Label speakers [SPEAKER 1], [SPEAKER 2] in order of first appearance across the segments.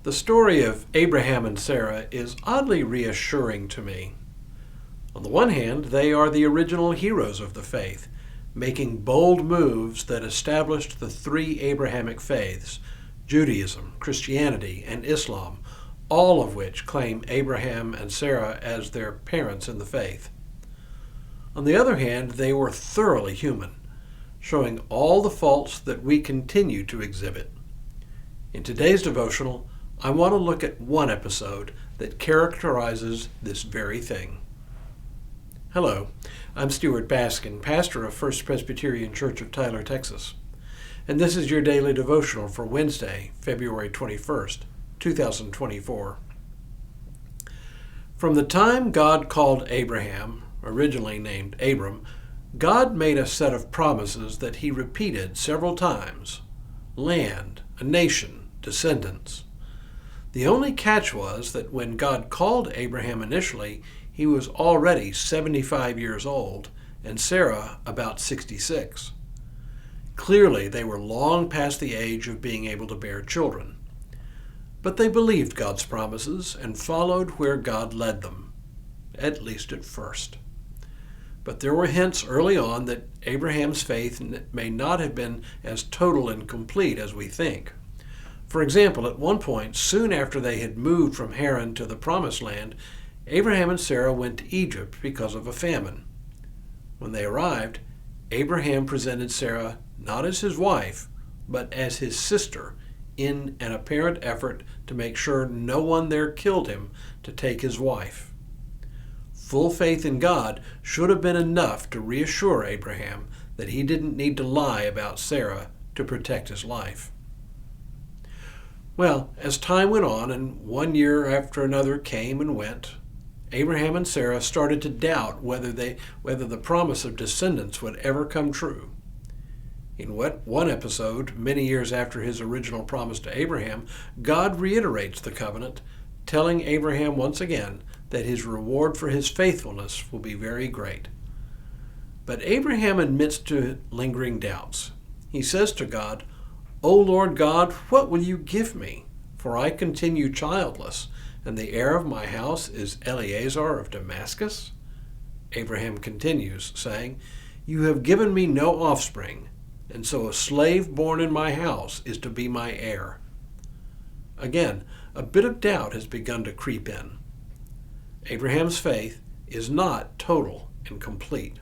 [SPEAKER 1] The story of Abraham and Sarah is oddly reassuring to me. On the one hand, they are the original heroes of the faith, making bold moves that established the three Abrahamic faiths, Judaism, Christianity, and Islam, all of which claim Abraham and Sarah as their parents in the faith. On the other hand, they were thoroughly human, showing all the faults that we continue to exhibit. In today's devotional, I want to look at one episode that characterizes this very thing. Hello, I'm Stuart Baskin, pastor of First Presbyterian Church of Tyler, Texas, and this is your daily devotional for Wednesday, February 21st, 2024. From the time God called Abraham, originally named Abram, God made a set of promises that he repeated several times: land, a nation, descendants. The only catch was that when God called Abraham initially, he was already 75 years old and Sarah about 66. Clearly, they were long past the age of being able to bear children. But they believed God's promises and followed where God led them, at least at first. But there were hints early on that Abraham's faith may not have been as total and complete as we think. For example, at one point, soon after they had moved from Haran to the Promised Land, Abraham and Sarah went to Egypt because of a famine. When they arrived, Abraham presented Sarah not as his wife, but as his sister, in an apparent effort to make sure no one there killed him to take his wife. Full faith in God should have been enough to reassure Abraham that he didn't need to lie about Sarah to protect his life. Well, as time went on and one year after another came and went, Abraham and Sarah started to doubt whether the promise of descendants would ever come true. In one episode, many years after his original promise to Abraham, God reiterates the covenant, telling Abraham once again that his reward for his faithfulness will be very great. But Abraham admits to lingering doubts. He says to God, "O Lord God, what will you give me? For I continue childless, and the heir of my house is Eliezer of Damascus." Abraham continues, saying, "You have given me no offspring, and so a slave born in my house is to be my heir." Again, a bit of doubt has begun to creep in. Abraham's faith is not total and complete.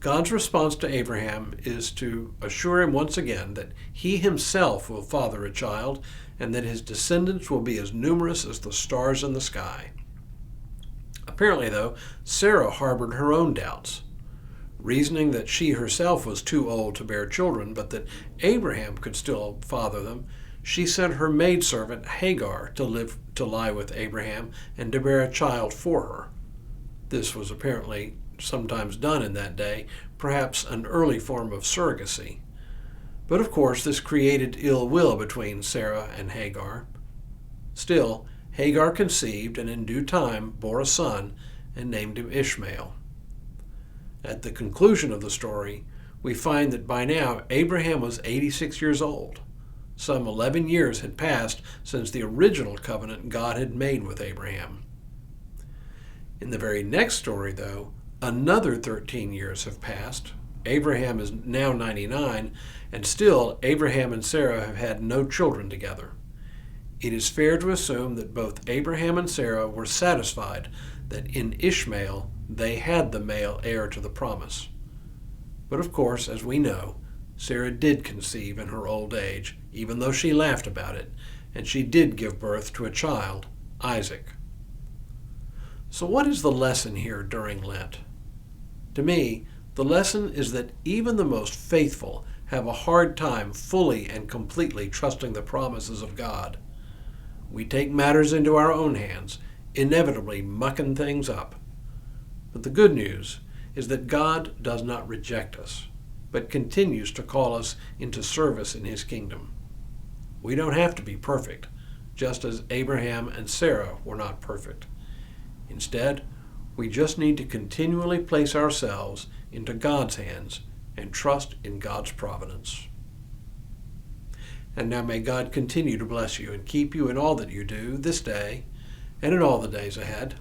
[SPEAKER 1] God's response to Abraham is to assure him once again that he himself will father a child and that his descendants will be as numerous as the stars in the sky. Apparently, though, Sarah harbored her own doubts. Reasoning that she herself was too old to bear children, but that Abraham could still father them, she sent her maidservant Hagar to lie with Abraham and to bear a child for her. This was apparently sometimes done in that day, perhaps an early form of surrogacy. But of course, this created ill will between Sarah and Hagar. Still, Hagar conceived and in due time bore a son and named him Ishmael. At the conclusion of the story, we find that by now Abraham was 86 years old. Some 11 years had passed since the original covenant God had made with Abraham. In the very next story, though, another 13 years have passed. Abraham is now 99, and still Abraham and Sarah have had no children together. It is fair to assume that both Abraham and Sarah were satisfied that in Ishmael they had the male heir to the promise. But of course, as we know, Sarah did conceive in her old age, even though she laughed about it, and she did give birth to a child, Isaac. So what is the lesson here during Lent? To me, the lesson is that even the most faithful have a hard time fully and completely trusting the promises of God. We take matters into our own hands, inevitably mucking things up. But the good news is that God does not reject us, but continues to call us into service in his kingdom. We don't have to be perfect, just as Abraham and Sarah were not perfect. Instead, we just need to continually place ourselves into God's hands and trust in God's providence. And now may God continue to bless you and keep you in all that you do this day and in all the days ahead.